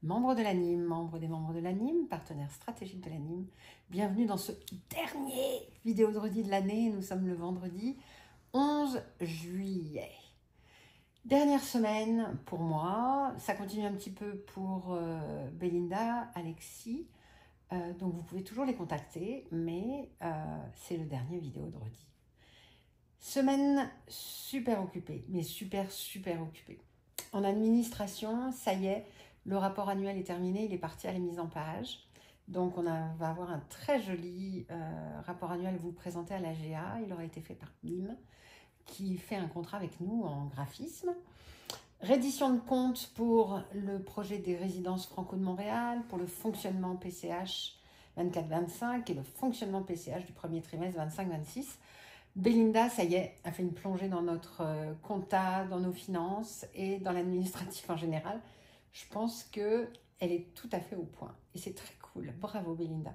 membres de l'ANIM, membres de l'ANIM, partenaires stratégiques de l'ANIM. Bienvenue dans ce dernier vidéo de l'année. Nous sommes le vendredi 11 juillet. Dernière semaine pour moi, ça continue un petit peu pour Belinda, Alexis. Donc vous pouvez toujours les contacter, mais c'est le dernier vidéo. Semaine super occupée, mais super occupée. En administration, ça y est, le rapport annuel est terminé, il est parti à la mise en page. Donc on va avoir un très joli rapport annuel à vous présenter à l'AGA. Il aura été fait par BIM, qui fait un contrat avec nous en graphisme. Reddition de compte pour le projet des résidences Franco de Montréal, pour le fonctionnement PCH 24-25 et le fonctionnement PCH du premier trimestre 25-26. Belinda, ça y est, a fait une plongée dans notre compta, dans nos finances et dans l'administratif en général. Je pense qu'elle est tout à fait au point et c'est très cool. Bravo Belinda.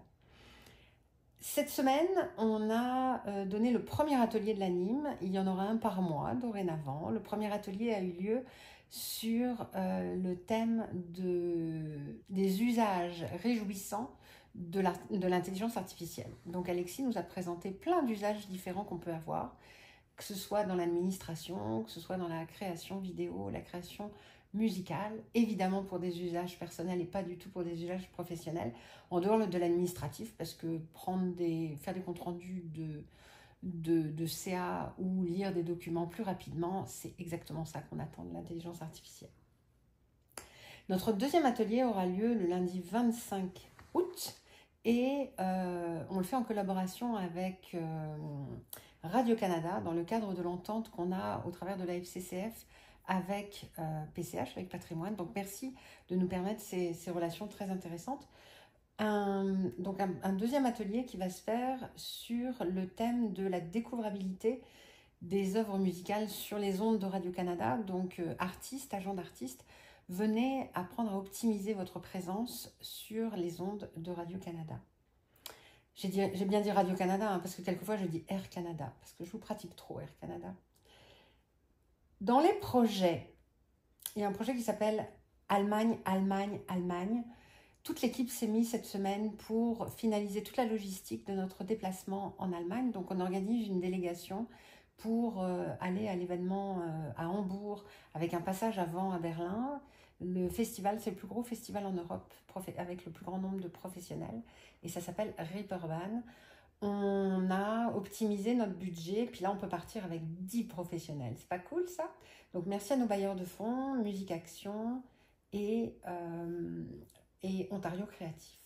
Cette semaine, on a donné le premier atelier de l'ANIM. Il y en aura un par mois dorénavant. Le premier atelier a eu lieu sur le thème des usages réjouissants de l'intelligence artificielle. Donc Alexis nous a présenté plein d'usages différents qu'on peut avoir, que ce soit dans l'administration, que ce soit dans la création vidéo, la création musicale, évidemment pour des usages personnels et pas du tout pour des usages professionnels, en dehors de l'administratif, parce que faire des comptes rendus de CA ou lire des documents plus rapidement, c'est exactement ça qu'on attend de l'intelligence artificielle. Notre deuxième atelier aura lieu le lundi 25 août et on le fait en collaboration avec Radio-Canada dans le cadre de l'entente qu'on a au travers de la FCCF avec PCH, avec Patrimoine. Donc merci de nous permettre ces relations très intéressantes. Donc un deuxième atelier qui va se faire sur le thème de la découvrabilité des œuvres musicales sur les ondes de Radio-Canada. Donc artistes, agents d'artistes, venez apprendre à optimiser votre présence sur les ondes de Radio-Canada. J'ai bien dit Radio-Canada, hein, parce que quelquefois je dis Air Canada, parce que je vous pratique trop Air Canada. Dans les projets, il y a un projet qui s'appelle Allemagne. Toute l'équipe s'est mise cette semaine pour finaliser toute la logistique de notre déplacement en Allemagne. Donc on organise une délégation pour aller à l'événement à Hambourg, avec un passage avant à Berlin. Le festival, c'est le plus gros festival en Europe, avec le plus grand nombre de professionnels, et ça s'appelle Reeperbahn. On a optimisé notre budget, puis là on peut partir avec 10 professionnels. C'est pas cool ça? Donc merci à nos bailleurs de fonds, Musique Action et Ontario Créatif.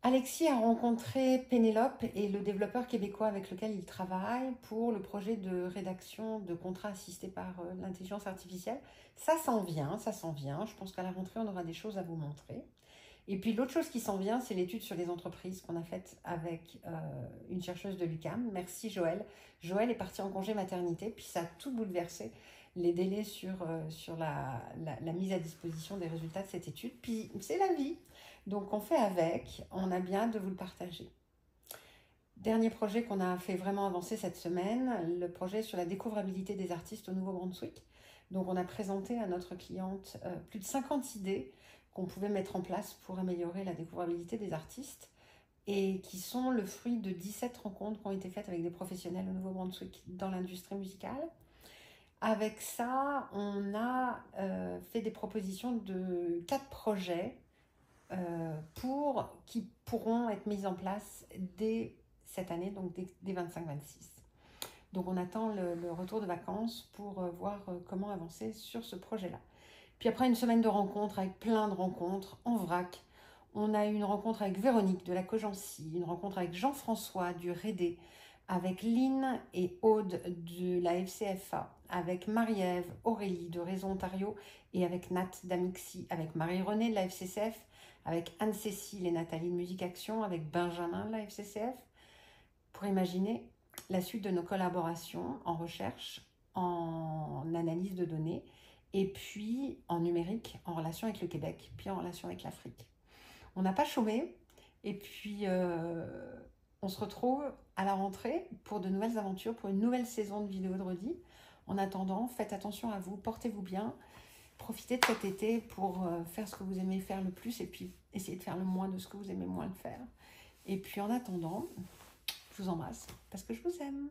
Alexis a rencontré Pénélope et le développeur québécois avec lequel il travaille pour le projet de rédaction de contrats assistés par l'intelligence artificielle. Ça s'en vient. Je pense qu'à la rentrée, on aura des choses à vous montrer. Et puis l'autre chose qui s'en vient, c'est l'étude sur les entreprises qu'on a faite avec une chercheuse de l'UQAM. Merci Joël. Joël est parti en congé maternité, puis ça a tout bouleversé les délais sur la mise à disposition des résultats de cette étude. Puis c'est la vie. Donc on fait avec, on a bien de vous le partager. Dernier projet qu'on a fait vraiment avancer cette semaine, le projet sur la découvrabilité des artistes au Nouveau-Brunswick. Donc on a présenté à notre cliente plus de 50 idées qu'on pouvait mettre en place pour améliorer la découvrabilité des artistes et qui sont le fruit de 17 rencontres qui ont été faites avec des professionnels au Nouveau-Brunswick dans l'industrie musicale. Avec ça, on a fait des propositions de 4 projets qui pourront être mis en place dès cette année, donc dès 25-26. Donc on attend le retour de vacances pour voir comment avancer sur ce projet-là. Puis après une semaine de rencontres, avec plein de rencontres en vrac, on a eu une rencontre avec Véronique de la Cogency, une rencontre avec Jean-François du Rédé, avec Lynn et Aude de la FCFA, avec Marie-Ève, Aurélie de Réseau Ontario et avec Nat d'Amixi, avec Marie-Renée de la FCCF, avec Anne-Cécile et Nathalie de Musique Action, avec Benjamin de la FCCF, pour imaginer la suite de nos collaborations en recherche, en analyse de données, et puis en numérique, en relation avec le Québec, puis en relation avec l'Afrique. On n'a pas chômé, et puis on se retrouve à la rentrée pour de nouvelles aventures, pour une nouvelle saison de vidéo de redis. En attendant, faites attention à vous, portez-vous bien, profitez de cet été pour faire ce que vous aimez faire le plus et puis essayer de faire le moins de ce que vous aimez moins le faire. Et puis en attendant, je vous embrasse parce que je vous aime.